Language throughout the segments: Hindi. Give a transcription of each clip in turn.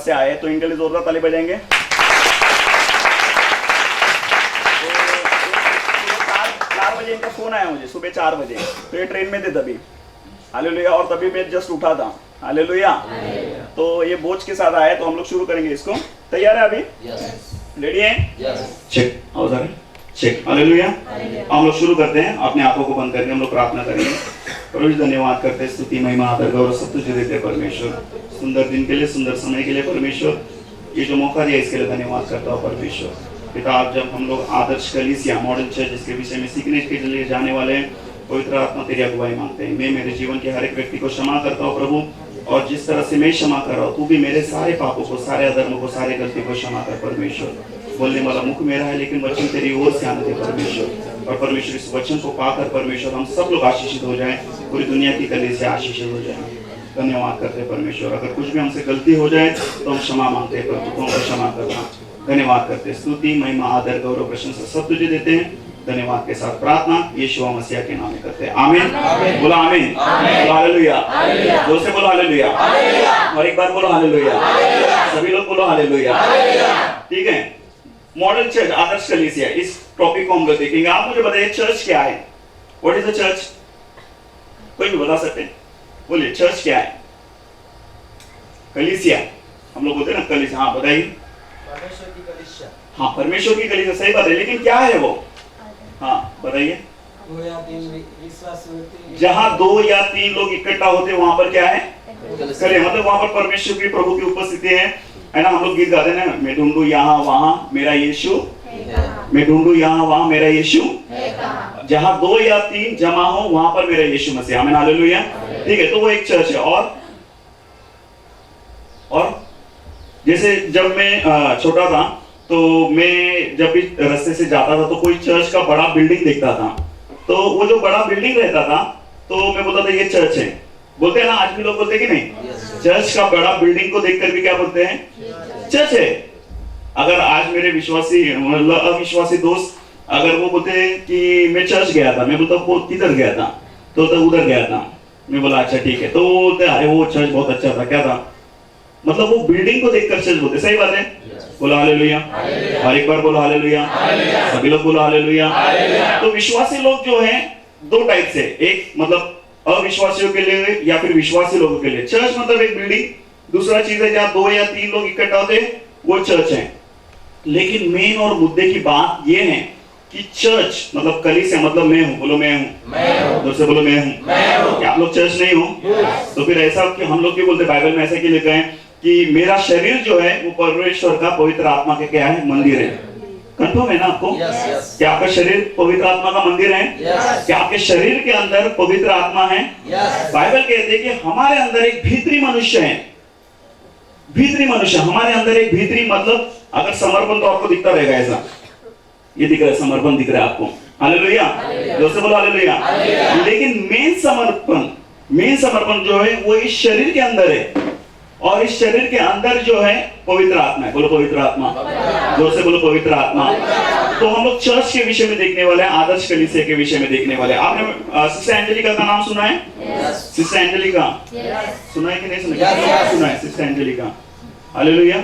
से आए, तो इनके लिए जोरदार ताली बजाएंगे। तो 4 बजे इनका फोन आया मुझे, सुबह 4 बजे, तो ये ट्रेन में थे तभी, हालेलुया, और तभी मैं जस्ट उठा था, हालेलुया। तो ये बोझ के साथ आए, तो हम लोग शुरू करेंगे इसको। तैयार है अभी? रेडी है? चेक, आओ जरा चेक, हालेलुया। हम लोग शुरू करते हैं, अपने आंखों को बंद करके हम लोग प्रार्थना करेंगे। प्रभु धन्यवाद करते हैं, स्तुति महिमा आदर गौरव सब तुझे देते हैं परमेश्वर, सुंदर दिन के लिए, सुंदर समय के लिए परमेश्वर, ये जो मौका दिया इसके लिए धन्यवाद करता हूँ परमेश्वर। पिता, आप जब हम लोग आदर्श कलीसिया मॉडल चर्च जिसके विषय में सीखने के लिए जाने वाले हैं, पवित्र आत्मा तेरी अगुवाई मांगते हैं। मैं मेरे जीवन के हर एक व्यक्ति को क्षमा करता हूँ प्रभु, और जिस तरह से मैं क्षमा कर रहा हूँ, तू भी मेरे सारे पापों को, सारे अधर्मों को, सारे गलती को क्षमा कर परमेश्वर। बोलने वाला मुख मेरा है, लेकिन वचन तेरी ओर से आने दे परमेश्वर। और परमेश्वर इस वचन को पाकर परमेश्वर हम सब लोग आशीषित हो जाएं, पूरी दुनिया की कलीसिया आशीषित हो जाए। धन्यवाद करते हैं परमेश्वर, अगर कुछ भी हमसे गलती हो जाए तो हम क्षमा मांगते हैं प्रभु, तो हमको क्षमा करना। धन्यवाद करते हैं, स्तुति महिमा आदर गौरव प्रशंसा सब तुझे देते हैं। धन्यवाद के साथ प्रार्थना यीशु मसीह के नाम में करते हैं, आमीन। बोला आमीन, बोला हालेलुया, जोर से बोलो हालेलुया, और एक बार बोलो हालेलुया, सभी लोग बोलो हालेलुया। ठीक है, मॉडल चर्च आदर्श कलीसिया, इस टॉपिक को हम लोग देखेंगे। आप मुझे बताइए चर्च क्या है? What is the church? कोई भी बता सकते हैं? बोलिए, चर्च क्या है? कलीसिया हम लोग बोलते हैं ना, कलीसिया। हाँ बताइए। परमेश्वर की कलीसिया। हाँ, परमेश्वर की कलीसिया, सही बात है, लेकिन क्या है वो? हाँ बताइए। 2 या 3 विश्वासी होते हैं, जहाँ 2 या 3 लोग इकट्ठा होते हैं वहां पर क्या है? कलीसिया। मतलब वहां पर परमेश्वर की, प्रभु की उपस्थिति है ना। हम लोग गीत गाते हैं ना, मैं ढूंढू यहाँ वहां मेरा यीशु, मैं ढूंढू यहाँ वहां मेरा यीशु, जहाँ 2 या 3 जमा हो वहां पर मेरा यीशु मसीह, आमीन हालेलुया। ठीक है, तो वो एक चर्च है। और जैसे जब मैं छोटा था, तो मैं जब भी रास्ते से जाता था तो कोई चर्च का बड़ा बिल्डिंग देखता था, तो वो जो बड़ा बिल्डिंग रहता था तो मैं बोलता था ये चर्च है। बोलते हैं ना, आज भी लोग बोलते हैं कि नहीं? चर्च का बड़ा बिल्डिंग को देखकर भी क्या बोलते हैं? चर्च है। अगर आज मेरे विश्वासी मतलब अविश्वासी दोस्त अगर वो बोलते हैं कि मैं चर्च गया था, मैं बोलता वो किधर गया था? तो उधर गया था। मैं बोला अच्छा ठीक है, तो बोलते अरे वो चर्च बहुत अच्छा था। क्या था? मतलब वो बिल्डिंग को देखकर चर्च बोलते। सही बात है, बोलो हालेलुया, और एक बार बोलो हालेलुया, सभी लोग बोलो हालेलुया। तो विश्वासी लोग जो हैं 2 टाइप से, एक मतलब अविश्वासियों के लिए या फिर विश्वासी लोगों के लिए। चर्च मतलब एक बिल्डिंग, दूसरा चीज है जहाँ 2 या 3 लोग इकट्ठा होते हैं, वो चर्च है। लेकिन मेन और मुद्दे की बात ये है कि चर्च मतलब कलीसिया मतलब मैं हूँ, बोलो मैं हूँ, दूसरे बोलो मैं हूँ। क्या आप लोग चर्च नहीं हो? तो फिर ऐसा कि हम लोग क्यों बोलते, बाइबल में ऐसा क्यों लिखा है कि मेरा शरीर जो है वो परमेश्वर का पवित्र आत्मा का क्या है? मंदिर है। कंफर्म है ना आपको? क्या आपका शरीर पवित्र आत्मा का मंदिर है? क्या आपके शरीर के अंदर पवित्र आत्मा है? बाइबल कहते हैं कि हमारे अंदर एक भीतरी मनुष्य है। भीतरी मनुष्य हमारे अंदर एक भीतरी, मतलब अगर समर्पण तो आपको दिखता रहेगा, ऐसा ये दिख रहा है, समर्पण दिख रहा है आपको, हालेलुया, जोर से बोलो हालेलुया। लेकिन मेन समर्पण जो है वो इस शरीर के अंदर है, और इस शरीर के अंदर जो है पवित्र आत्मा है। बोलो पवित्र आत्मा, जोर से बोलो पवित्र आत्मा। तो हम लोग चर्च के विषय में देखने वाले हैं, आदर्श कलीसिया के विषय में देखने वाले हैं। आपने सिस्टर एंजेलिका का नाम सुना है? सिस्टर एंजेलिका सुना है कि नहीं सुना? सुना है sister Angelica, hallelujah.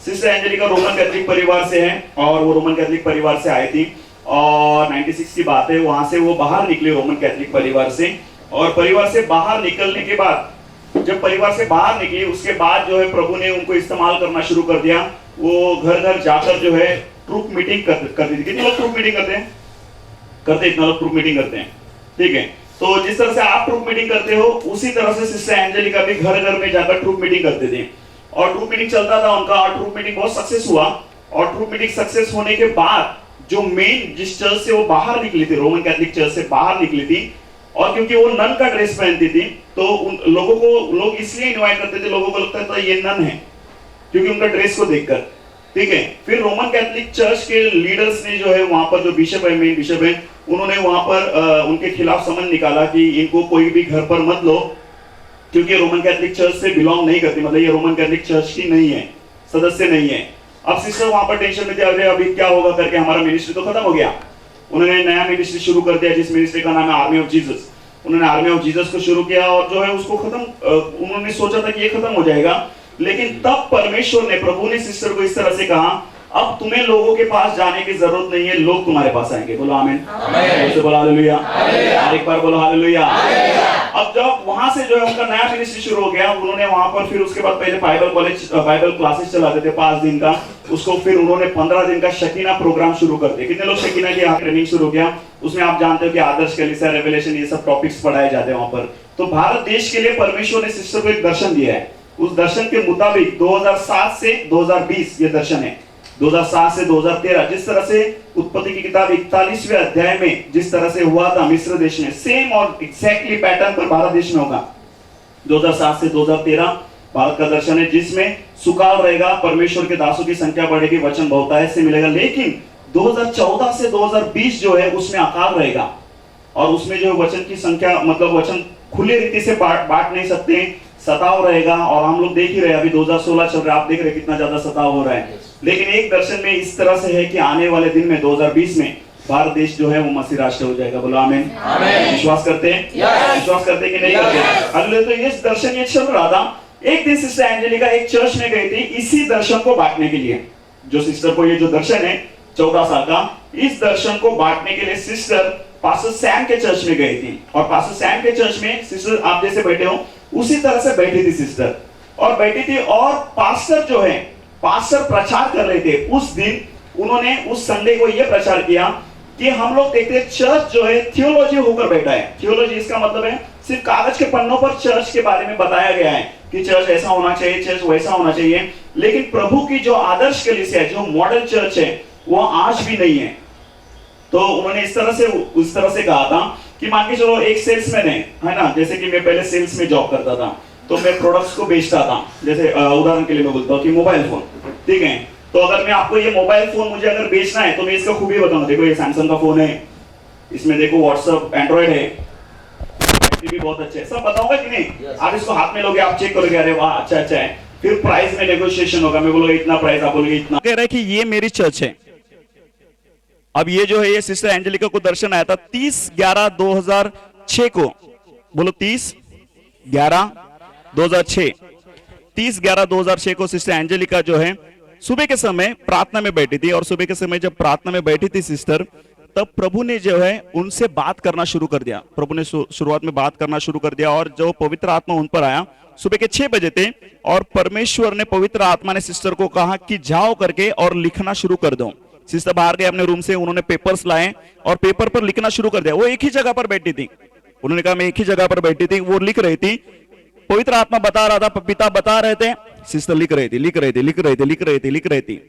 Sister Angelica Roman Catholic परिवार से है, और वो रोमन कैथोलिक परिवार से आई थी, और 96 की बात है, वहां से वो बाहर निकले रोमन कैथोलिक परिवार से। और परिवार से बाहर निकलने के बाद, जब परिवार से बाहर निकली उसके बाद जो है प्रभु ने उनको इस्तेमाल करना शुरू कर दिया। वो घर घर जाकर जो है ट्रूप मीटिंग करती थी। कितने लोग ट्रूप मीटिंग करते हैं? इतना लोग ट्रूप मीटिंग करते हैं, ठीक है। तो जिस तरह से आप ट्रूप मीटिंग करते हो, उसी तरह से सिस्टर एंजेलिका भी घर घर में जाकर ट्रूप मीटिंग करते थे, और ट्रूप मीटिंग चलता था उनका, और ट्रूप मीटिंग बहुत सक्सेस हुआ। और ट्रूप मीटिंग सक्सेस होने के बाद जो मेन जिस चर्च से वो बाहर निकली थी, रोमन कैथोलिक चर्च से बाहर निकली थी, और क्योंकि वो नन का ड्रेस पहनती थी, तो उन लोगों को लोग इसलिए इनवाइट करते थे, लोगों को लगता था ये नन है क्योंकि उनका ड्रेस को देखकर, ठीक है। फिर रोमन कैथोलिक चर्च के लीडर्स ने जो है वहां पर जो बिशप है, मेन बिशप है, उन्होंने वहां पर उनके खिलाफ समन निकाला कि इनको कोई भी घर पर मत लो, क्योंकि रोमन कैथोलिक चर्च से बिलोंग नहीं करती, मतलब ये रोमन कैथोलिक चर्च की नहीं है, सदस्य नहीं है। अब सिस्टर वहां पर टेंशन में थे, अरे अभी क्या होगा करके, हमारा मिनिस्ट्री तो खत्म हो गया। उन्होंने नया मिनिस्ट्री शुरू कर दिया, जिस मिनिस्ट्री का नाम है आर्मी ऑफ जीसस। उन्होंने आर्मी ऑफ जीसस को शुरू किया, और जो है उसको खत्म, उन्होंने सोचा था कि ये खत्म हो जाएगा, लेकिन तब परमेश्वर ने, प्रभु ने सिस्टर को इस तरह से कहा, अब तुम्हें लोगों के पास जाने की जरूरत नहीं है, लोग तुम्हारे पास आएंगे। बोलो आमीन। आमीन। बोलो हालेलुया। और एक बार बोलो हालेलुया। अब जब वहां से जो है उनका नया मिनिस्ट्री शुरू हो गया, उन्होंने वहां पर फिर उसके बाद पहले बाइबल क्लासेस चलाते थे 5 दिन का, उसको फिर उन्होंने 15 दिन का शकीना प्रोग्राम शुरू कर दिया। कितने लोग शकीना की ट्रेनिंग शुरू किया? उसमें आप जानते हो कि आदर्श कलीसिया, रेवलेशन, ये सब टॉपिक्स पढ़ाए जाते हैं वहां पर। तो भारत देश के लिए परमेश्वर ने सिस्टर को एक दर्शन दिया है। उस दर्शन के मुताबिक 2007 से 2020 ये दर्शन है, 2007 से 2013, जिस तरह से उत्पत्ति की किताब 41वें अध्याय में जिस तरह से हुआ था मिस्र देश में, सेम और एग्जैक्टली पैटर्न पर भारत देश में होगा। 2007 से 2013 भारत का दर्शन है, जिसमें सुकाल रहेगा, परमेश्वर के दासों की संख्या बढ़ेगी, वचन बहुतायत से मिलेगा। लेकिन 2014 से 2020 जो है उसमें अकाल रहेगा, और उसमें जो वचन की संख्या, मतलब वचन खुले रीति से बांट नहीं सकते, सताव रहेगा। और हम लोग देख ही रहे, अभी 2016 चल रहा है, आप देख रहे कितना ज्यादा सताव हो रहा है। लेकिन एक दर्शन में इस तरह से है कि आने वाले दिन में 2020 में भारत देश जो है वो मसीह राष्ट्र हो जाएगा। बोलो आमीन। विश्वास करते हैं? विश्वास करते हैं कि नहीं करते? अगले तो ये दर्शन ये चल रहा था। एक दिन सिस्टर एंजेलिका एक चर्च में गई थी इसी दर्शन को बांटने के लिए। जो सिस्टर को ये जो दर्शन है 14 साल का, इस दर्शन को बांटने के लिए सिस्टर पास्टर सैम के चर्च में गई थी। और पास्टर सैम के चर्च में सिस्टर आप जैसे बैठे हो उसी तरह से बैठी थी सिस्टर, और बैठी थी। और पास्टर जो है, पास्टर प्रचार कर रहे थे उस दिन। उन्होंने उस संडे को यह प्रचार किया कि हम लोग देखते हैं चर्च जो है थियोलॉजी होकर बैठा है। थियोलॉजी इसका मतलब है सिर्फ कागज के पन्नों पर चर्च के बारे में बताया गया है कि चर्च ऐसा होना चाहिए, चर्च वैसा होना चाहिए। लेकिन प्रभु की जो आदर्श कलीसिया है, जो मॉडल चर्च है, वो आज भी नहीं है। तो उन्होंने इस तरह से कहा था कि मान के चलो एक सेल्समैन है ना, जैसे कि मैं पहले सेल्स में जॉब करता था, तो मैं प्रोडक्ट्स को बेचता था। जैसे उदाहरण के लिए मैं बोलता हूँ कि मोबाइल फोन, ठीक है। तो अगर मैं आपको ये मोबाइल फोन मुझे अगर बेचना है तो मैं इसका खूबी बताऊंगा, देखो ये सैमसंग का फोन है, इसमें देखो व्हाट्सएप, एंड्रॉइड है, भी बहुत अच्छा है, सब बताऊंगा कि नहीं। आप इसको हाथ में लोगे, आप चेक करोगे, अरे वाह अच्छा अच्छा है। फिर प्राइस में नेगोशिएशन होगा, मैं बोलूंगा इतना प्राइस, आप बोलोगे इतना। कह रहा है कि ये मेरी चर्च है। अब ये जो है ये सिस्टर एंजेलिका को दर्शन आया था 30/11/2006 को। बोलो 30/11/2006। 30/11/2006 को सिस्टर एंजेलिका जो है सुबह के समय प्रार्थना में बैठी थी। और सुबह के समय जब प्रार्थना में बैठी थी सिस्टर, तब प्रभु ने जो है उनसे बात करना शुरू कर दिया। प्रभु ने शुरुआत में बात करना शुरू कर दिया, और जो पवित्र आत्मा उन पर आया, सुबह के 6 बजे थे, और परमेश्वर ने, पवित्र आत्मा ने सिस्टर को कहा कि जाओ करके और लिखना शुरू कर दो। सिस्टर बाहर गए अपने रूम से, उन्होंने पेपर्स लाए और पेपर पर लिखना शुरू कर दिया। वो एक ही जगह पर बैठी थी, उन्होंने कहा मैं एक ही जगह पर बैठी थी, वो लिख रही थी। पवित्र आत्मा बता रहा था, पिता बता रहे थे, सिस्टर लिख रही थी।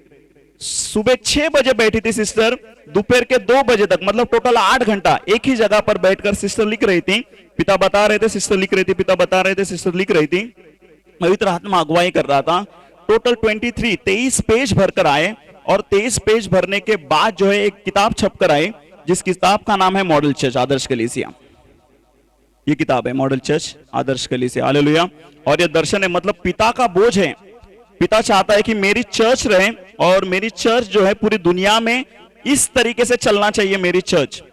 सुबह 6 बजे बैठी थी सिस्टर, दोपहर के 2 बजे तक, मतलब टोटल 8 घंटा एक ही जगह पर बैठकर सिस्टर लिख रही थी। पिता बता रहे थे, सिस्टर लिख रही थी, पिता बता रहे थे, सिस्टर लिख रही थी। पवित्र आत्मा अगुवाई कर रहा था। टोटल 23 पेज भरकर आए, और 23 पेज भरने के बाद जो है एक किताब छपकर आई, जिस किताब का नाम है मॉडल चर्च आदर्श कलीसिया। ये किताब है मॉडल चर्च आदर्श कलीसिया। हालेलुया। और ये दर्शन है, मतलब पिता का बोझ है। पिता चाहता है कि मेरी चर्च रहे, और मेरी चर्च जो है पूरी दुनिया में इस तरीके से चलना चाहिए मेरी चर्च।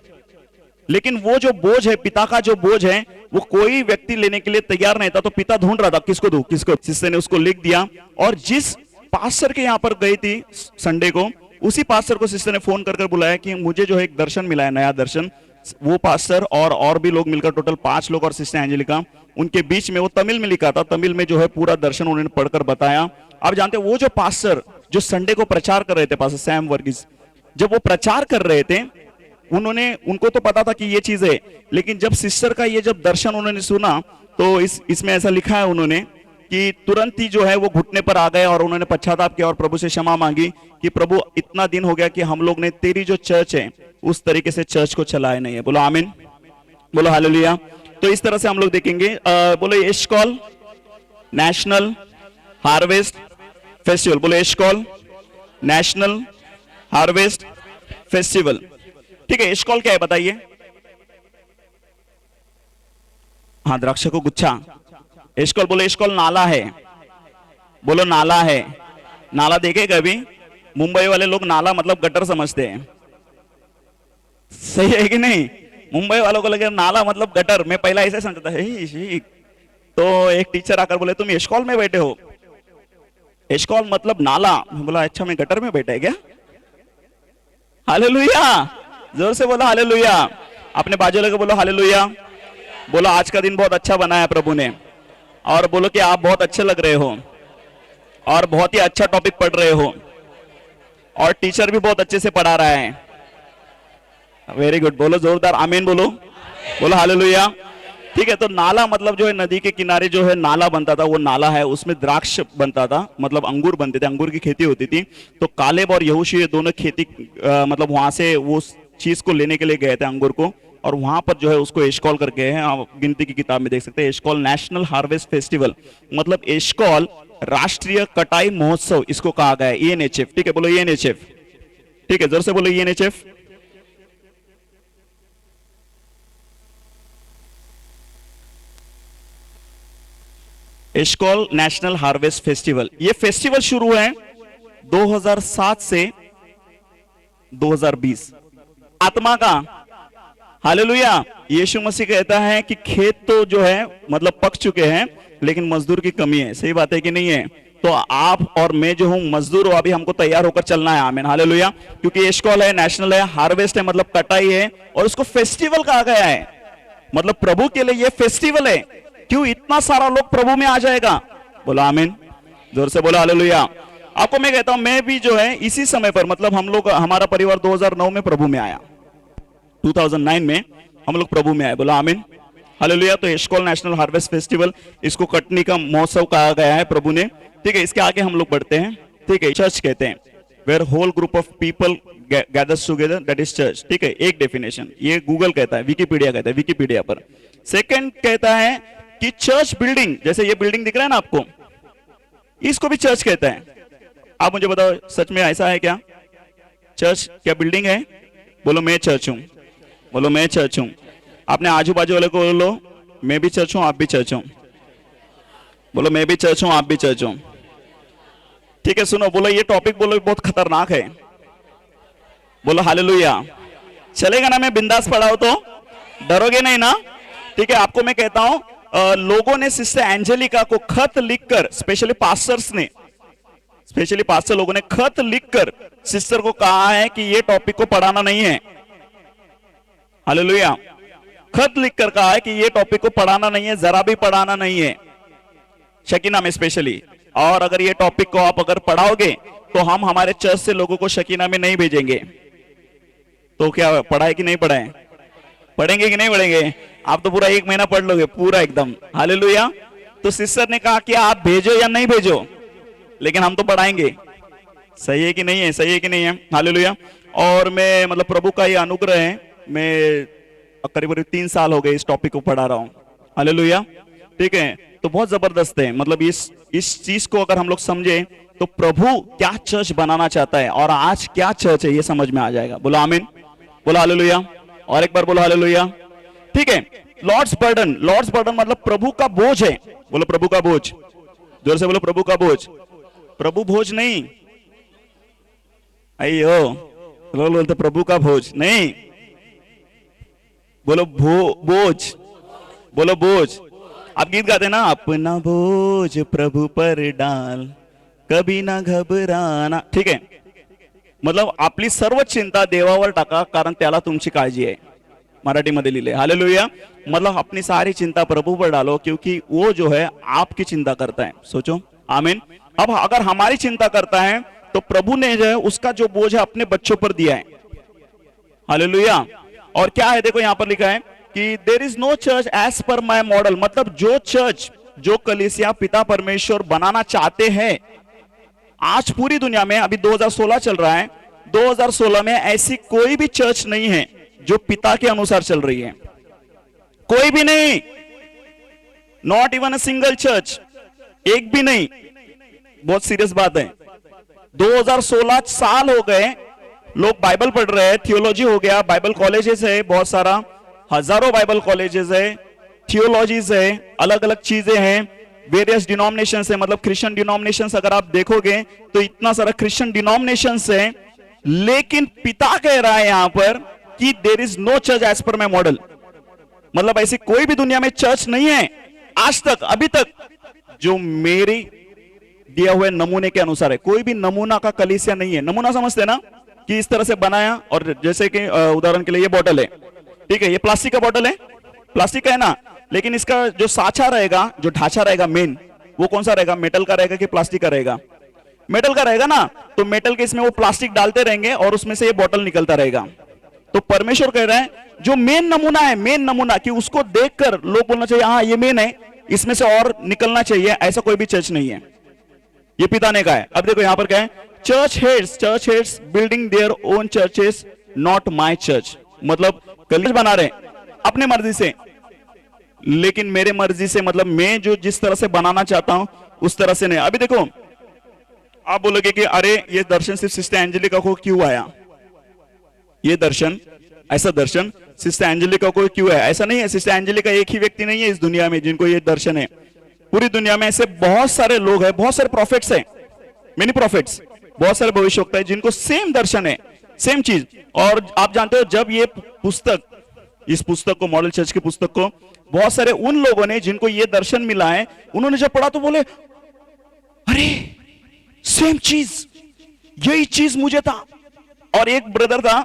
लेकिन वो जो बोझ है, पिता का जो बोझ है, वो कोई व्यक्ति लेने के लिए तैयार नहीं था। तो पिता ढूंढ रहा था किसको दूं, किसको। सिस्टर ने उसको लिख दिया, और जिस पास्टर के यहां पर गई थी संडे को, उसी पास्टर को सिस्टर ने फोन कर बुलाया कि मुझे जो है एक दर्शन मिला है, नया दर्शन। वो पास्टर और भी लोग मिलकर टोटल 5 लोग और सिस्टर एंजेलिका, उनके बीच में, वो तमिल में लिखा था, तमिल में जो है पूरा दर्शन उन्होंने पढ़कर बताया। आप जानते हैं वो जो पास्टर जो संडे को प्रचार कर रहे थे, पास्टर सैम वर्गीस, जब वो प्रचार कर रहे थे, उनको तो पता था कि ये चीज है। लेकिन जब सिस्टर का ये जब दर्शन उन्होंने सुना, तो इसमें ऐसा लिखा है उन्होंने कि तुरंत ही जो है वो घुटने पर आ गए, और उन्होंने पश्चाताप किया और प्रभु से क्षमा मांगी कि प्रभु इतना दिन हो गया कि हम लोग ने तेरी जो चर्च है उस तरीके से चर्च को चलाया नहीं है। बोलो आमीन, बोलो हालेलुया। तो इस तरह से हम लोग देखेंगे। बोलो एशकॉल नेशनल हार्वेस्ट फेस्टिवल, बोलो एशकॉल नेशनल हार्वेस्ट फेस्टिवल। ठीक है, एशकॉल क्या है बताइए। हाँ, द्राक्ष को गुच्छा। एशकॉल, बोलो एशकॉल नाला है, बोलो नाला है। नाला देखे कभी? मुंबई वाले लोग नाला मतलब गटर समझते हैं, सही है कि नहीं? मुंबई वालों को लगे नाला मतलब गटर। मैं पहला ऐसे समझता था। तो एक टीचर आकर बोले तुम एशकॉल में बैठे हो, एशकॉल मतलब नाला। मैं बोला अच्छा मैं गटर में बैठा है क्या? हालेलुया, जोर से बोलो हालेलुया। अपने बाजू लगे बोलो हालेलुया। बोलो आज का दिन बहुत अच्छा बनाया प्रभु ने, और बोलो कि आप बहुत अच्छे लग रहे हो और बहुत ही अच्छा टॉपिक पढ़ रहे हो और टीचर भी बहुत अच्छे से पढ़ा रहा है। वेरी गुड, बोलो जोरदार आमीन बोलो, बोलो हालेलुया। ठीक है, तो नाला मतलब जो है नदी के किनारे जो है नाला बनता था, वो नाला है, उसमें द्राक्ष बनता था, मतलब अंगूर बनते थे, अंगूर की खेती होती थी। तो कालेब और यहोशू ये दोनों खेती मतलब वहां से वो चीज को लेने के लिए गए थे, अंगूर को, और वहां पर जो है उसको एशकॉल करके है, आप गिनती की किताब में देख सकते हैं। एशकॉल नेशनल हार्वेस्ट फेस्टिवल, मतलब एशकॉल राष्ट्रीय कटाई महोत्सव इसको कहा गया है, ENHF। ठीक है, बोलो ENHF। ठीक है, जोर से बोलो ENHF। एशकॉल नेशनल हार्वेस्ट फेस्टिवल, ये फेस्टिवल शुरू है 2007 से 2020। आत्मा का हालेलुया। यीशु मसीह कहता है कि खेत तो जो है मतलब पक चुके हैं, लेकिन मजदूर की कमी है। सही बात है कि नहीं है? तो आप और मैं जो हूं मजदूर हो, अभी हमको तैयार होकर चलना है। आमीन हालेलुया। क्योंकि एशकॉल है, नेशनल है, हार्वेस्ट है मतलब कटाई है, और उसको फेस्टिवल कहा गया है। मतलब प्रभु के लिए ये फेस्टिवल है। क्यों? इतना सारा लोग प्रभु में आ जाएगा। बोलो आमीन, जोर से बोलो हालेलुया। आपको मैं कहता हूं, मैं भी जो है इसी समय पर, मतलब हम लोग, हमारा परिवार 2009 में प्रभु में आया, 2009 में हम लोग प्रभु में आए। बोलो आमीन हालेलुया। तो एशकॉल नेशनल हार्वेस्ट फेस्टिवल, इसको कटनी का महोत्सव कहा गया है प्रभु ने। ठीक है, इसके आगे हम लोग बढ़ते हैं। ठीक है, चर्च कहते हैं where whole group of people gathers together, that is church. ठीक है, एक डेफिनेशन ये गूगल कहता है, विकिपीडिया कहता है, विकिपीडिया पर। सेकंड कहता है कि चर्च बिल्डिंग, जैसे ये बिल्डिंग दिख रहा है ना आपको, इसको भी चर्च कहता है। आप मुझे बताओ सच में ऐसा है क्या? चर्च क्या बिल्डिंग है? बोलो मैं चर्च हूं, बोलो मैं चर्च हूं। आपने आजू बाजू वाले को बोलो मैं भी चर्च हूं, आप भी चर्च हूं। बोलो मैं भी चर्च हूं, आप भी चर्च हूं। ठीक है, सुनो, बोलो ये टॉपिक बोलो बहुत खतरनाक है। बोलो हालेलुया। चलेगा ना? मैं बिंदास पढ़ाऊं तो डरोगे नहीं ना? ठीक है, आपको मैं कहता हूं, लोगों ने सिस्टर एंजेलिका को खत लिखकर, स्पेशली पास्टर्स ने, स्पेशली पास्टर लोगों ने खत लिखकर सिस्टर को कहा है कि ये टॉपिक को पढ़ाना नहीं है। हालेलुया। खत लिखकर कहा है कि ये टॉपिक को पढ़ाना नहीं है, जरा भी पढ़ाना नहीं है, शकीना में स्पेशली। और अगर ये टॉपिक को आप अगर पढ़ाओगे तो हम हमारे चर्च से लोगों को शकीना में नहीं भेजेंगे। तो क्या पढ़ाए कि नहीं पढ़ाए? पढ़ेंगे कि नहीं पढ़ेंगे? आप तो पूरा 1 महीना पढ़ लोगे पूरा एकदम। हालेलुया। तो सिस्टर ने कहा कि आप भेजो या नहीं भेजो, लेकिन हम तो पढ़ाएंगे। सही है कि नहीं है? सही है कि नहीं है? हालेलुया। और मैं मतलब प्रभु का ये अनुग्रह है, मैं करीब 3 साल हो गए इस टॉपिक को पढ़ा रहा हूं। हालेलुया। ठीक है, तो बहुत जबरदस्त है। मतलब इस चीज को अगर हम लोग समझे तो प्रभु क्या चर्च बनाना चाहता है और आज क्या चर्च है ये समझ में आ जाएगा। बोलो आमीन, बोलो हालेलुया, और एक बार बोलो हालेलुया। ठीक है, लॉर्ड्स बर्डन, लॉर्ड्स बर्डन मतलब प्रभु का बोझ है। बोलो प्रभु का बोझ, जोर से बोलो प्रभु का बोझ। प्रभु भोज नहीं, अयो लोग बोलते प्रभु का भोज नहीं, बोलो बोझ, बोलो बोझ। आप गीत गाते ना, अपना बोझ प्रभु पर डाल, कभी ना घबराना। ठीक है, मतलब आपली सर्व चिंता देवावर टाका, कारण त्याला तुमची काळजी आहे, मराठीमध्ये लिहिले। हालेलुया। मतलब अपनी सारी चिंता प्रभु पर डालो, क्योंकि वो जो है आपकी चिंता करता है। सोचो, आमीन। अब अगर हमारी चिंता करता है तो प्रभु ने जो है उसका जो बोझ है अपने बच्चों पर दिया है। हालेलुया। और क्या है, देखो यहां पर लिखा है कि there is no church as per my model, मतलब जो चर्च, जो कलीसिया पिता परमेश्वर बनाना चाहते हैं आज पूरी दुनिया में, अभी 2016 चल रहा है, 2016 में ऐसी कोई भी चर्च नहीं है जो पिता के अनुसार चल रही है, कोई भी नहीं, not even a single church, एक भी नहीं। बहुत सीरियस बात है। 2016 साल हो गए, लोग बाइबल पढ़ रहे हैं, थियोलॉजी हो गया, बाइबल कॉलेजेस है बहुत सारा, हजारों बाइबल कॉलेजेस है, थियोलॉजीज है, अलग अलग चीजें हैं, वेरियस डिनोमिनेशंस है, मतलब क्रिश्चियन डिनोमिनेशंस अगर आप देखोगे तो इतना सारा क्रिश्चियन डिनोमिनेशंस है, लेकिन पिता कह रहा है यहां पर कि there is no church as per my model, मतलब ऐसी कोई भी दुनिया में चर्च नहीं है आज तक, अभी तक, जो मेरी किया हुए नमूने के अनुसार है। कोई भी नमूना का कलीसिया नहीं है। नमूना समझते हैं ना, कि इस तरह से बनाया, और जैसे कि उदाहरण के लिए ये बोतल है, ठीक है, ये प्लास्टिक का बोतल है, प्लास्टिक का है ना, लेकिन इसका जो साचा रहेगा, जो ढांचा रहेगा मेन, वो कौन सा रहेगा? मेटल का रहेगा कि प्लास्टिक का रहेगा? मेटल का रहेगा ना। तो मेटल के इसमें वो प्लास्टिक डालते रहेंगे और उसमें से ये बोतल निकलता रहेगा। तो परमेश्वर कह रहे हैं जो मेन नमूना है, मेन नमूना, कि उसको देखकर लोग बोलना चाहिए हाँ ये मेन है, इसमें से और निकलना चाहिए, ऐसा कोई भी चर्च नहीं है। ये पिता ने कहा है। अब देखो यहां पर क्या है, church heads building their own churches, not my church. मतलब कलीसिया बना रहे अपने मर्जी से, लेकिन मेरे मर्जी से, मतलब मैं जो जिस तरह से बनाना चाहता हूं उस तरह से नहीं। अभी देखो, आप बोलोगे कि अरे ये दर्शन सिर्फ सिस्टर एंजेलिका को क्यों आया? ये दर्शन, ऐसा दर्शन सिस्टर एंजेलिका को क्यों है? ऐसा नहीं है। सिस्टर एंजेलिका एक ही व्यक्ति नहीं है इस दुनिया में जिनको ये दर्शन है। पूरी दुनिया में ऐसे बहुत सारे लोग हैं, बहुत सारे प्रॉफिट्स हैं, मेनी प्रॉफिट्स, बहुत सारे भविष्यवक्ता है जिनको सेम दर्शन है, सेम चीज। और आप जानते हो जब ये पुस्तक, इस पुस्तक को, मॉडल चर्च की पुस्तक को, बहुत सारे उन लोगों ने जिनको ये दर्शन मिला है, उन्होंने जब पढ़ा तो बोले अरे सेम चीज, यही चीज मुझे था। और एक ब्रदर था,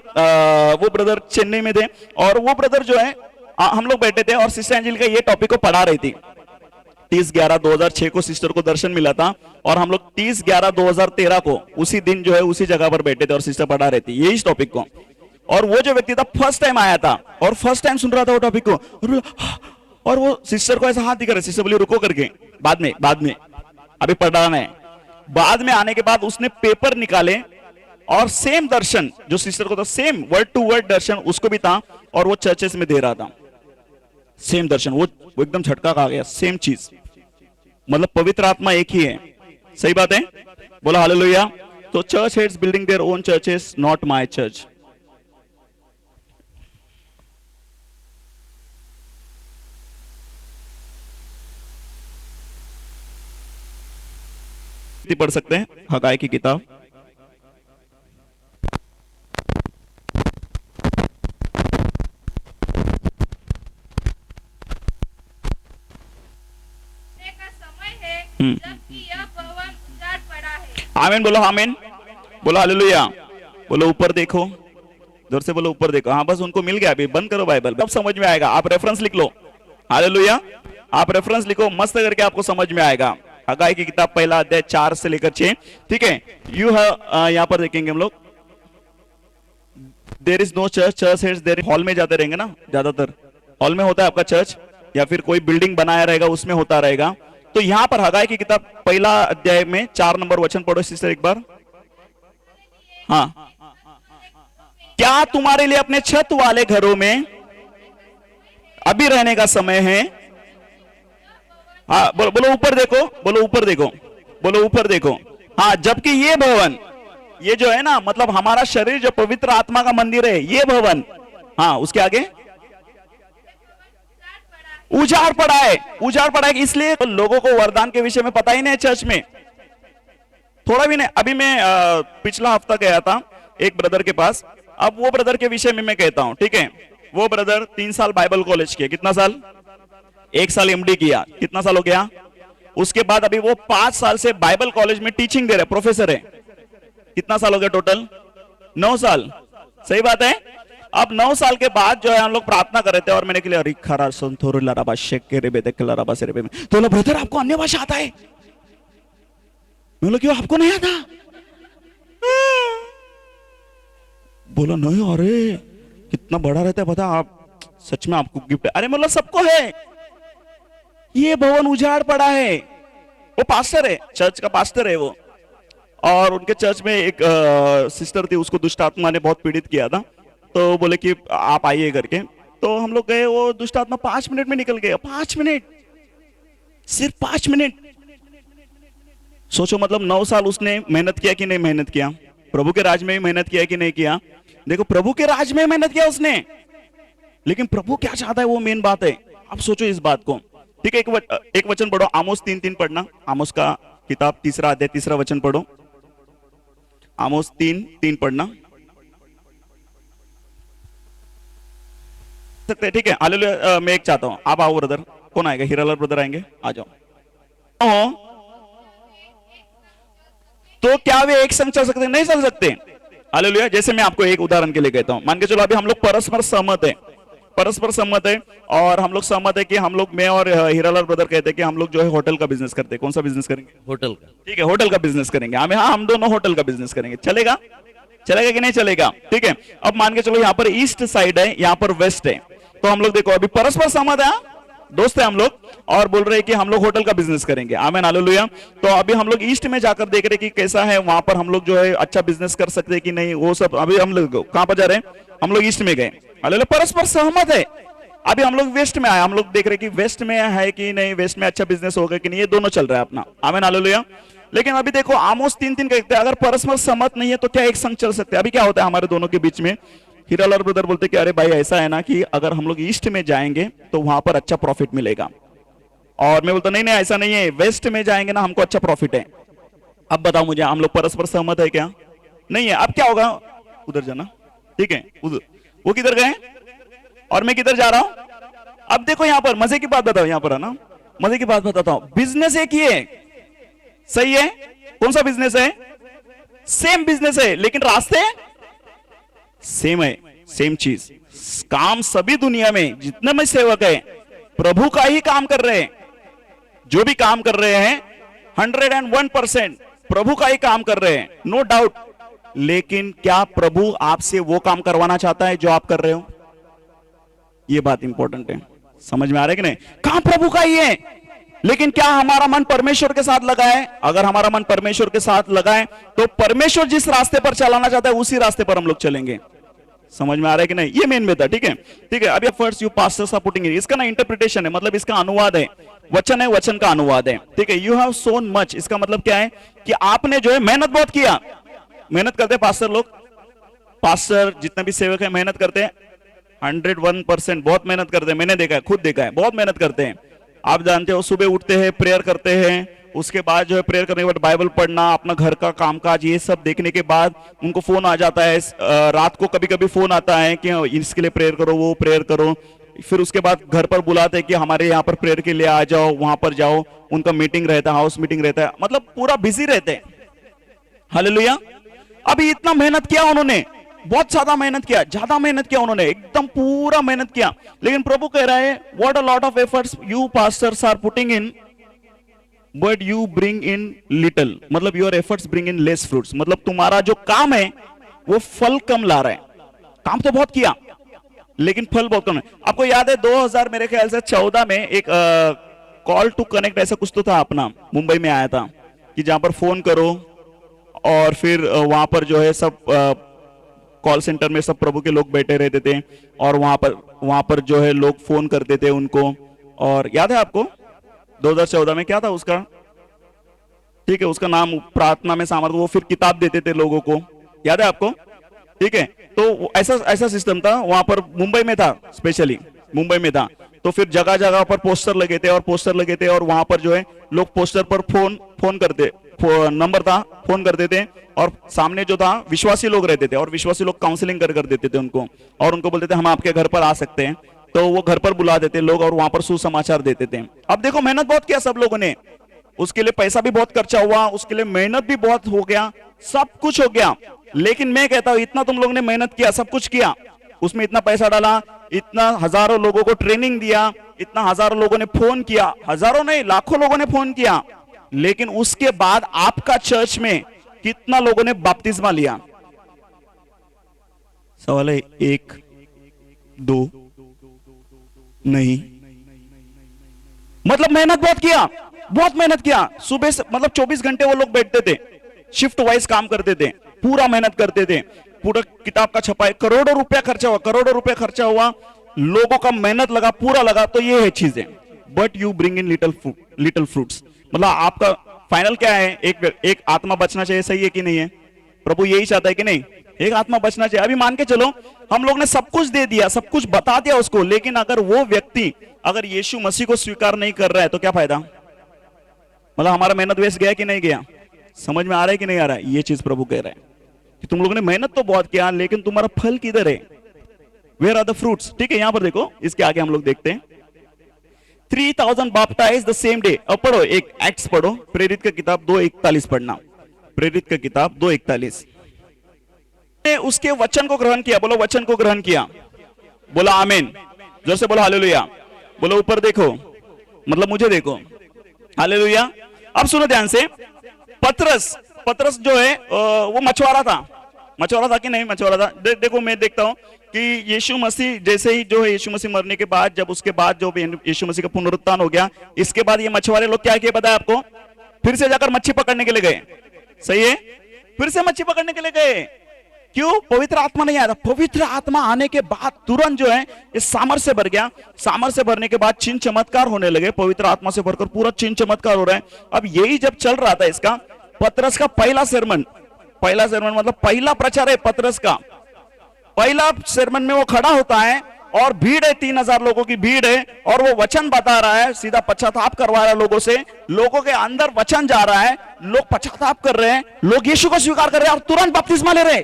वो ब्रदर चेन्नई में थे, और वो ब्रदर जो है, हम लोग बैठे थे और सिस्टर एंजेलिका ये टॉपिक को पढ़ा रही थी। 30/11/2006 को सिस्टर को दर्शन मिला था, और हम लोग 30/11/2013 को उसी दिन जो है उसी जगह पर बैठे थे और सिस्टर पढ़ा रही थी यही टॉपिक को। और वो जो व्यक्ति था फर्स्ट टाइम आया था और फर्स्ट टाइम सुन रहा था वो टॉपिक को, और वो सिस्टर को ऐसा हाथ दिखा रहे। सिस्टर बोली रुको करके, बाद में अभी पढ़ाना है। बाद में आने के बाद उसने पेपर निकाले और सेम दर्शन जो सिस्टर को था, सेम वर्ड टू वर्ड दर्शन उसको भी था, और वो चर्चेस में दे रहा था सेम दर्शन। वो एकदम झटका खा गया, सेम चीज। मतलब पवित्र आत्मा एक ही है। सही बात है, बोला हालेलुया। तो church heads building their own churches, not my church. पढ़ सकते हैं हगाई की किताब, जबकि यह भवन उजाड़ पड़ा है। आमीन बोलो, आमीन बोलो, हालेलुया बोलो। ऊपर देखो, जोर से बोलो ऊपर देखो। हाँ बस उनको मिल गया, अभी बंद करो बाइबल, अब समझ में आएगा। आप रेफरेंस लिख लो, हालेलुया, आप रेफरेंस लिखो, मस्त करके आपको समझ में आएगा। हगाई की किताब 1 अध्याय 4 से लेकर 6, ठीक है। यहाँ पर देखेंगे हम लोग, there is no church, church heads there. Hall में जाते रहेंगे ना, ज्यादातर हॉल में होता है आपका चर्च, या फिर कोई बिल्डिंग बनाया रहेगा उसमें होता रहेगा। तो यहां पर हगाई की किताब 1 अध्याय में 4 नंबर वचन पढ़ो सिस्टर एक बार। हाँ, क्या तुम्हारे लिए अपने छत वाले घरों में अभी रहने का समय है? हाँ बोलो ऊपर देखो, बोलो ऊपर देखो, बोलो ऊपर देखो। हाँ, जबकि ये भवन, ये जो है ना, मतलब हमारा शरीर जो पवित्र आत्मा का मंदिर है, ये भवन, हाँ उसके आगे उजाड़ पड़ा है, उजाड़ पड़ा है। इसलिए तो लोगों को वरदान के विषय में पता ही नहीं चर्च में, थोड़ा भी नहीं। अभी मैं पिछला हफ्ता गया था एक ब्रदर के पास। अब वो ब्रदर के विषय में मैं कहता हूं, ठीक है। वो ब्रदर 3 साल बाइबल कॉलेज किया, कितना साल? 1 साल एमडी किया, कितना साल हो गया? उसके बाद अभी वो 5 साल से बाइबल कॉलेज में टीचिंग दे रहे, प्रोफेसर है। कितना साल हो गया टोटल? 9 साल। सही बात है। अब 9 साल के बाद जो है हम लोग प्रार्थना कर रहे थे, और मैंने के लिए अरिखरा संथोर लराबा शेक के रेबे देख लराबा से रेबे में, तो बोला ब्रदर आपको अन्य भाषा आता है? मैं बोला क्यों, आपको नहीं आता? बोला नहीं, अरे कितना बड़ा रहता है पता, आप सच में आपको गिफ्ट है। अरे मतलब सबको है। ये भवन उजाड़ पड़ा है। वो पास्टर है, चर्च का पास्टर है वो, और उनके चर्च में एक सिस्टर थी, उसको दुष्ट आत्मा ने बहुत पीड़ित किया था। तो बोले कि आप आइए करके, तो हम लोग गए। वो दुष्ट आत्मा 5 मिनट में निकल गया। 5 मिनट, सिर्फ 5 मिनट। सोचो, मतलब 9 साल उसने मेहनत किया कि नहीं मेहनत किया? प्रभु के राज में भी मेहनत किया कि नहीं किया? देखो, प्रभु के राज में मेहनत किया उसने, लेकिन प्रभु क्या चाहता है वो मेन बात है। अब सोचो इस बात को, ठीक है। एक वचन पढ़ो, आमोस 3:3 पढ़ना। आमोस का किताब 3 अध्याय 3 वचन पढ़ो। आमोस 3:3 पढ़ना सकते हैं, ठीक है। हालेलुया। मैं एक चाहता हूं, आप आओ ब्रदर। कौन आएगा? हीरालाल ब्रदर आएंगे, आ जाओ। तो क्या वे एक संग चल सकते? नहीं चल सकते। हालेलुया। जैसे मैं आपको एक उदाहरण के लिए कहता हूं, मान के चलो अभी हम लोग परस्पर सहमत है, परस्पर सहमत है, और हम लोग सहमत है कि हम लोग, मैं और हीरालाल ब्रदर कहते हैं कि हम लोग जो है होटल का बिजनेस करते हैं। कौन सा बिजनेस करेंगे? होटल का। ठीक है, होटल का बिजनेस करेंगे हम दोनों होटल का बिजनेस करेंगे। चलेगा? चलेगा कि नहीं चलेगा? ठीक है। अब मान के चलो यहाँ पर ईस्ट साइड है, यहाँ पर वेस्ट है, तो हम लोग देखो अभी परस्पर सहमत है, दोस्त है हम लोग, और बोल रहे हैं कि हम लोग होटल का बिजनेस करेंगे। आमीन, हालेलुया। तो अभी हम लोग ईस्ट में जाकर देख रहे हैं कि कैसा है, वहां पर हम लोग जो है अच्छा बिजनेस कर सकते हैं कि नहीं, वो सब। अभी हम लोग कहां पर जा रहे हैं? हम लोग ईस्ट में गए। हालेलुया, परस्पर सहमत है। अभी हम लोग वेस्ट में आए, हम लोग देख रहे हैं कि वेस्ट में है कि नहीं, वेस्ट में अच्छा बिजनेस होगा कि नहीं, ये दोनों चल रहा है अपना। आमीन, हालेलुया। लेकिन अभी देखो आमोस 3:3 कहते हैं अगर परस्पर सहमत नहीं है तो क्या एक संग चल सकते हैं? अभी क्या होता है हमारे दोनों के बीच में? हीरालाल ब्रदर बोलते कि अरे भाई ऐसा है ना कि अगर हम लोग ईस्ट में जाएंगे तो वहां पर अच्छा प्रॉफिट मिलेगा, और मैं बोलता नहीं नहीं ऐसा नहीं है, वेस्ट में जाएंगे ना हमको अच्छा प्रॉफिट है। अब बताओ मुझे, हम लोग परस्पर सहमत है क्या? नहीं है। अब क्या होगा? उधर जाना। ठीक है, उधर। वो किधर गए और मैं किधर जा रहा हूं? अब देखो यहां पर मजे की बात बताओ, यहां पर है ना, मजे की बात बताता हूं। बिजनेस एक ही है, सही है। कौन सा बिजनेस है? सेम बिजनेस है, लेकिन रास्ते सेम है, सेम चीज। काम सभी दुनिया में जितने में सेवक है प्रभु का ही काम कर रहे हैं, जो भी काम कर रहे हैं 101% प्रभु का ही काम कर रहे हैं, नो डाउट। लेकिन क्या प्रभु आपसे वो काम करवाना चाहता है जो आप कर रहे हो? ये बात इंपॉर्टेंट है। समझ में आ रहा है कि नहीं? काम प्रभु का ही है, लेकिन क्या हमारा मन परमेश्वर के साथ लगा है? अगर हमारा मन परमेश्वर के साथ लगा है तो परमेश्वर जिस रास्ते पर चलाना चाहता है उसी रास्ते पर हम लोग चलेंगे। समझ में आ रहा है कि नहीं? ये मेन मेथड है। ठीक है, ठीक है। अभी first you pastors are putting in, इसका ना इंटरप्रिटेशन है, मतलब इसका अनुवाद है, वचन है, वचन का अनुवाद है। ठीक है, यू हैव सोन मच, इसका मतलब क्या है कि आपने जो है मेहनत बहुत किया। मेहनत करते पास्टर लोग, पास्टर जितने भी सेवक है मेहनत करते हैं 101%, बहुत मेहनत करते हैं। मैंने देखा है, खुद देखा है, बहुत मेहनत करते हैं। आप जानते हो सुबह उठते हैं, प्रेयर करते हैं, उसके बाद जो है प्रेयर करने के बाद बाइबल पढ़ना, अपना घर का कामकाज, ये सब देखने के बाद उनको फोन आ जाता है। रात को कभी कभी फोन आता है कि इसके लिए प्रेयर करो, वो प्रेयर करो। फिर उसके बाद घर पर बुलाते हैं कि हमारे यहाँ पर प्रेयर के लिए आ जाओ, वहां पर जाओ। उनका मीटिंग रहता है, हाउस मीटिंग रहता है, मतलब पूरा बिजी रहते हैं। हालेलुया। अभी इतना मेहनत किया उन्होंने, बहुत ज्यादा मेहनत किया, ज्यादा मेहनत किया उन्होंने, एकदम पूरा मेहनत किया। लेकिन प्रभु कह रहा है what a lot of efforts you pastors are putting in but you bring in little, मतलब your efforts bring in less fruits, मतलब तुम्हारा जो काम है वो फल कम ला रहा है। काम तो बहुत किया लेकिन फल बहुत कम है। आपको याद है 2000 मेरे ख्याल से 14 में एक कॉल टू कनेक्ट ऐसा कुछ तो था अपना, मुंबई में आया था कि जहां पर फोन करो और फिर वहां पर जो है सब कॉल सेंटर में सब प्रभु के लोग बैठे रहते थे और वहां पर जो है लोग फोन करते थे उनको। और याद है आपको 2014 में क्या था उसका? ठीक है, उसका नाम प्रार्थना में सामर्थ, वो फिर किताब देते थे लोगों को, याद है आपको? ठीक है, तो ऐसा सिस्टम था वहां पर, मुंबई में था, स्पेशली मुंबई में था। तो फिर जगह जगह पर पोस्टर लगे थे और वहां पर जो है लोग पोस्टर पर फोन करते, नंबर था, फोन करते थे और सामने जो था विश्वासी लोग रहते थे और विश्वासी लोग काउंसलिंग कर देते थे उनको और उनको बोलते थे हम आपके घर पर आ सकते हैं। तो वो घर पर बुला देते लोग और वहां पर सुसमाचार देते थे। अब देखो मेहनत बहुत किया सब लोगों ने, उसके लिए पैसा भी बहुत खर्चा हुआ, उसके लिए मेहनत भी बहुत हो गया, सब कुछ हो गया। लेकिन मैं कहता हूं इतना तुम लोगों ने मेहनत किया, सब कुछ किया, उसमें इतना पैसा डाला, इतना हजारों लोगों को ट्रेनिंग दिया, इतना हजारों लोगों ने फोन किया, हजारों नहीं लाखों लोगों ने फोन किया, लेकिन उसके बाद आपका चर्च में कितना लोगों ने बपतिस्मा लिया? सवाल है 1 2 नहीं। मतलब मेहनत बहुत किया, बहुत मेहनत किया। सुबह से मतलब 24 घंटे वो लोग बैठते थे, शिफ्ट वाइज काम करते थे, पूरा मेहनत करते थे, पूरा किताब का छपाई, करोड़ों रुपया खर्चा हुआ, लोगों का मेहनत लगा, पूरा लगा। तो ये है चीजें। But you bring in little fruits, मतलब आपका फाइनल क्या है? एक आत्मा बचना चाहिए, सही है कि नहीं है? प्रभु यही चाहता है कि नहीं? एक आत्मा बचना चाहिए। अभी मान के चलो हम लोग ने सब कुछ दे दिया, सब कुछ बता दिया उसको, लेकिन अगर वो व्यक्ति अगर यीशु मसीह को स्वीकार नहीं कर रहा है तो क्या फायदा? मतलब हमारा मेहनत वेस्ट गया कि नहीं गया? समझ में आ रहा है कि नहीं आ रहा है? ये चीज प्रभु कह रहा है कि तुम लोगों ने मेहनत तो बहुत किया, लेकिन तुम्हारा फल किधर है? Where are the fruits? ठीक है, यहां पर देखो, इसके आगे हम लोग देखते हैं 3000 baptized the same day। अब पढ़ो, एक एक्ट्स पढ़ो, प्रेरित का किताब 2:41 पढ़ना। प्रेरित का किताब 2:41। ने उसके वचन को ग्रहण किया, बोलो वचन को ग्रहण किया, बोला आमीन, जोर से बोलो हालेलुया, बोलो ऊपर देखो, मतलब मुझे देखो, हालेलुया। अब सुनो ध्यान से, पतरस जो है वो मछुआरा था कि नहीं मछुआरा था? देखो मैं देखता हूं कि यीशु मसीह जैसे ही जो है यीशु मसीह मरने के बाद, जब उसके बाद जो यीशु मसीह का पुनरुत्थान हो गया, इसके बाद ये मछुआरे लोग क्या किए पता है आपको? फिर से जाकर मच्छी पकड़ने के लिए गए। सही है, फिर से मच्छी पकड़ने के लिए गए। क्यों? पवित्र आत्मा नहीं आया था। पवित्र आत्मा आने के बाद तुरंत जो है ये सामर्थ्य से भर गया। सामर्थ्य से भरने के बाद चिन्ह चमत्कार होने लगे। पवित्र आत्मा से भरकर पूरा चिन्ह चमत्कार हो रहा है। अब यही जब चल रहा था इसका, पतरस का पहला sermon मतलब पहला प्रचार है पतरस का। पहला sermon में वो खड़ा होता है और भीड़ है, 3000 लोगों की भीड़ है, और वो वचन बता रहा है, सीधा पश्चाताप करवा रहा है लोगों से। लोगों के अंदर वचन जा रहा है, लोग पश्चाताप कर रहे हैं, लोग यीशु को स्वीकार कर रहे हैं और तुरंत बपतिस्मा ले रहे।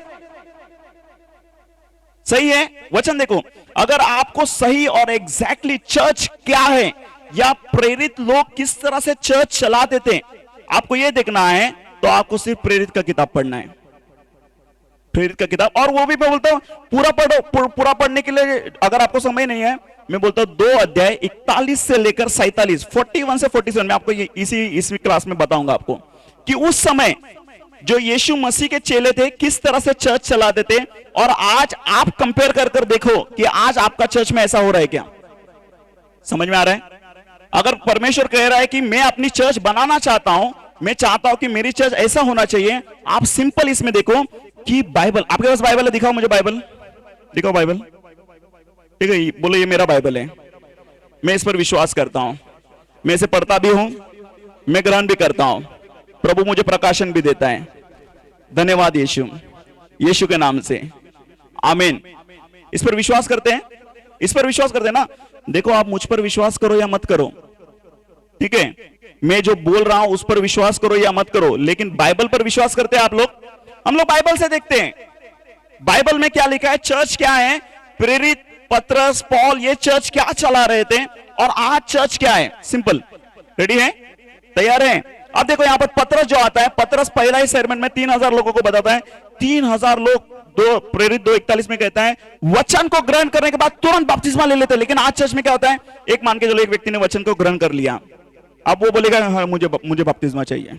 सही है, वचन देखो। अगर आपको सही और एग्जैक्टली चर्च क्या है या प्रेरित लोग किस तरह से चर्च चलाते थे, आपको यह देखना है, तो आपको सिर्फ प्रेरित का किताब पढ़ना है। प्रेरित का किताब, और वो भी मैं बोलता हूं पूरा पढ़ो। पूरा पढ़ने के लिए अगर आपको समय नहीं है, मैं बोलता हूं 2 अध्याय 41 से लेकर 47, 41 से 47 मैं आपको इसी क्लास में बताऊंगा आपको कि उस समय जो यीशु मसीह के चेले थे किस तरह से चर्च चलाते थे, और आज आप कंपेयर कर देखो कि आज आपका चर्च में ऐसा हो रहा है क्या। समझ में आ रहा है? अगर परमेश्वर कह रहा है कि मैं अपनी चर्च बनाना चाहता हूं, मैं चाहता हूं कि मेरी चर्च ऐसा होना चाहिए, आप सिंपल इसमें देखो कि बाइबल, आपके पास बाइबल है? दिखाओ मुझे बाइबल, दिखाओ बाइबल। ठीक है, बोलो ये मेरा बाइबल है, मैं इस पर विश्वास करता हूं, मैं इसे पढ़ता भी हूं, मैं ग्रहण भी करता हूं, प्रभु मुझे प्रकाशन भी देता है। धन्यवाद यीशु के नाम से, आमीन। इस पर विश्वास करते हैं? इस पर विश्वास करते हैं ना? देखो आप मुझ पर विश्वास करो या मत करो, ठीक है, मैं जो बोल रहा हूं उस पर विश्वास करो या मत करो, लेकिन बाइबल पर विश्वास करते हैं आप लोग? हम लोग बाइबल से देखते हैं, बाइबल में क्या लिखा है, चर्च क्या है, प्रेरित पतरस पौल ये चर्च क्या चला रहे थे, और आज चर्च क्या है। सिंपल, रेडी है, तैयार है? अब देखो यहां पर पतरस जो आता है, पतरस पहला ही sermon में 3000 लोगों को बताता है। 3000 लोग, प्रेरित 2:41 में कहता है, वचन को ग्रहण करने के बाद तुरंत बपतिस्मा ले लेते हैं। लेकिन आज चर्च में क्या होता है, एक मान के चलो एक व्यक्ति ने वचन को ग्रहण कर लिया, अब वो बोलेगा हाँ, मुझे बपतिस्मा चाहिए,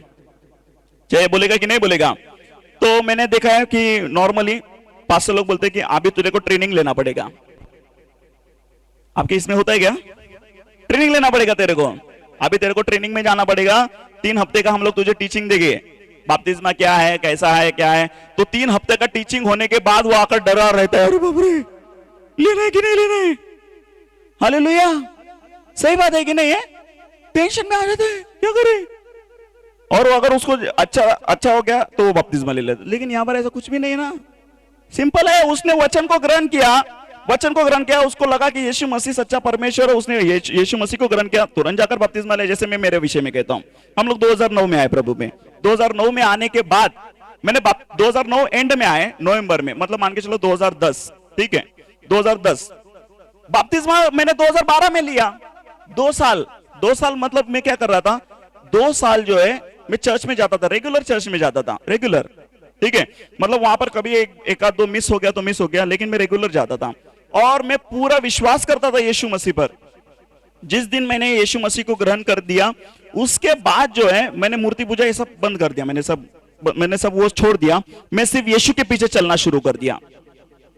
बोलेगा कि नहीं बोलेगा? तो मैंने देखा है कि नॉर्मली पास्टर लोग बोलते हैं कि अभी तुझे को ट्रेनिंग लेना पड़ेगा। आपके इसमें होता है क्या? ट्रेनिंग लेना पड़ेगा तेरे को, अभी तेरे को ट्रेनिंग में जाना पड़ेगा, 3 हफ्ते का हम लोग तुझे टीचिंग देंगे, बपतिस्मा क्या है, कैसा है, क्या है। तो 3 हफ्ते का टीचिंग होने के बाद वो आकर डरा रहता है, अरे बाप रे, लेना है कि नहीं लेना है। हालेलुया, सही बात है कि नहीं है? टेंशन में आ जाते हैं, क्या करें? और अगर उसको अच्छा हो गया तो वो बपतिस्मा ले लेते। लेकिन यहां पर ऐसा कुछ भी नहीं है ना, सिंपल है, उसने वचन को ग्रहण किया, उसको लगा कि यीशु मसीह सच्चा परमेश्वर है, उसने यीशु मसीह को ग्रहण किया, तुरंत जाकर बपतिस्मा ले। जैसे मैं मेरे विषय में कहता हूं, हम लोग 2009 में आए प्रभु में। 2009 में आने के बाद मैंने 2009 एंड में आए, नवंबर में, मतलब मान के चलो 2010, ठीक है, 2010 बपतिस्मा मैंने 2012 में लिया। 2 साल मतलब मैं क्या कर रहा था, 2 साल जो है मैं चर्च में जाता था, रेगुलर चर्च में जाता था, रेगुलर, ठीक है, मतलब वहां पर कभी एक आध 2 मिस हो गया तो मिस हो गया, लेकिन मैं रेगुलर जाता था और मैं पूरा विश्वास करता था यीशु मसीह पर। जिस दिन मैंने यीशु मसीह को ग्रहण कर दिया, उसके बाद जो है मैंने मूर्ति पूजा ये सब बंद कर दिया, मैंने सब वो छोड़ दिया, मैं सिर्फ यीशु के पीछे चलना शुरू कर दिया।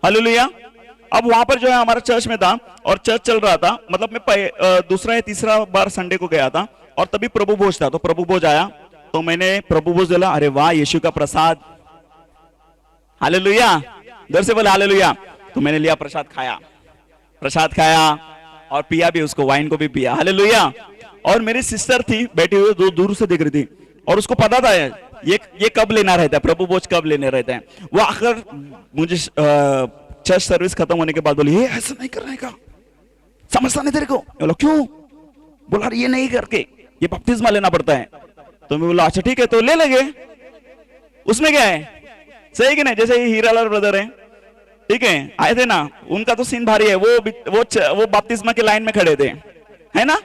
हालेलुया। अब वहां पर जो है हमारा चर्च में था और चर्च चल रहा था, मतलब मैं दूसरा या तीसरा बार संडे को गया था और तभी प्रभु भोज था, तो प्रभु भोज आया तो मैंने प्रभु भोज दिला, अरे वाह यीशु का प्रसाद, हालेलुया, दर से बोले हालेलुया। तो मैंने लिया प्रसाद खाया और पिया भी, उसको वाइन को भी पिया, हालेलुया। और मेरी सिस्टर थी बैठी हुई, दूर से देख रही थी और उसको पता था ये कब लेना रहता है, प्रभु भोज कब लेने रहता है। वो आकर मुझे चर्च सर्विस खत्म होने के बाद बोली, ये ऐसा नहीं करने का, समझता नहीं तेरे को? बोला क्यों? बोला ये नहीं करके ये बपतिस्मा लेना पड़ता है। तो मैं बोला अच्छा ठीक है, तो ले लेंगे, उसमें क्या है, सही कि नहीं? जैसे ये हीरालाल ब्रदर है, ठीक है, आए थे ना, उनका तो सीन भारी है, वो बपतिस्मा के लाइन में खड़े थे, है ना?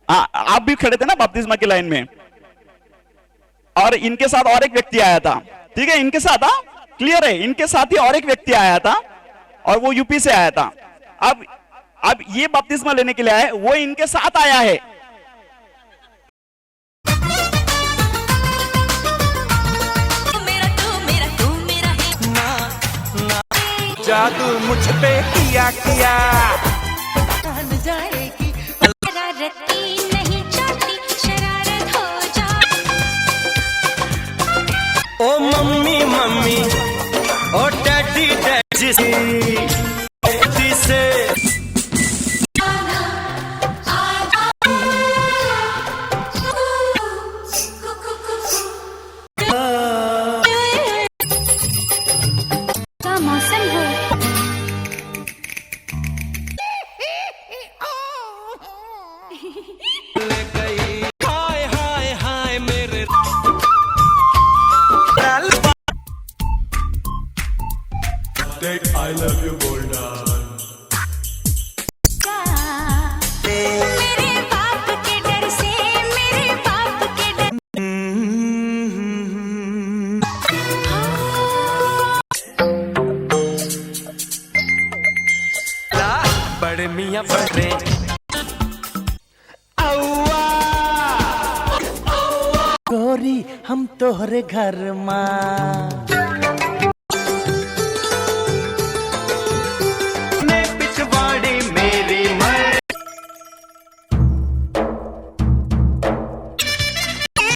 आप भी खड़े थे ना बपतिस्मा की लाइन में, और इनके साथ और एक व्यक्ति आया था, ठीक है, इनके साथ, हाँ क्लियर है, इनके साथ ही और एक व्यक्ति आया था और वो यूपी से आया था। अब ये बपतिस्मा लेने के लिए आए, वो इनके साथ आया है। जादू मुझ पे किया किया जाएगी शरारती नहीं चाहती शरारत हो जा। ओ मम्मी मम्मी ओ डैडी डैडी से का मौसम हो हाय हाय हाय मेरे I love you golden मेरे बाप के डर से मेरे बाप के डर बड़े मियाँ बड़े गोरी हम तोहरे घर माँ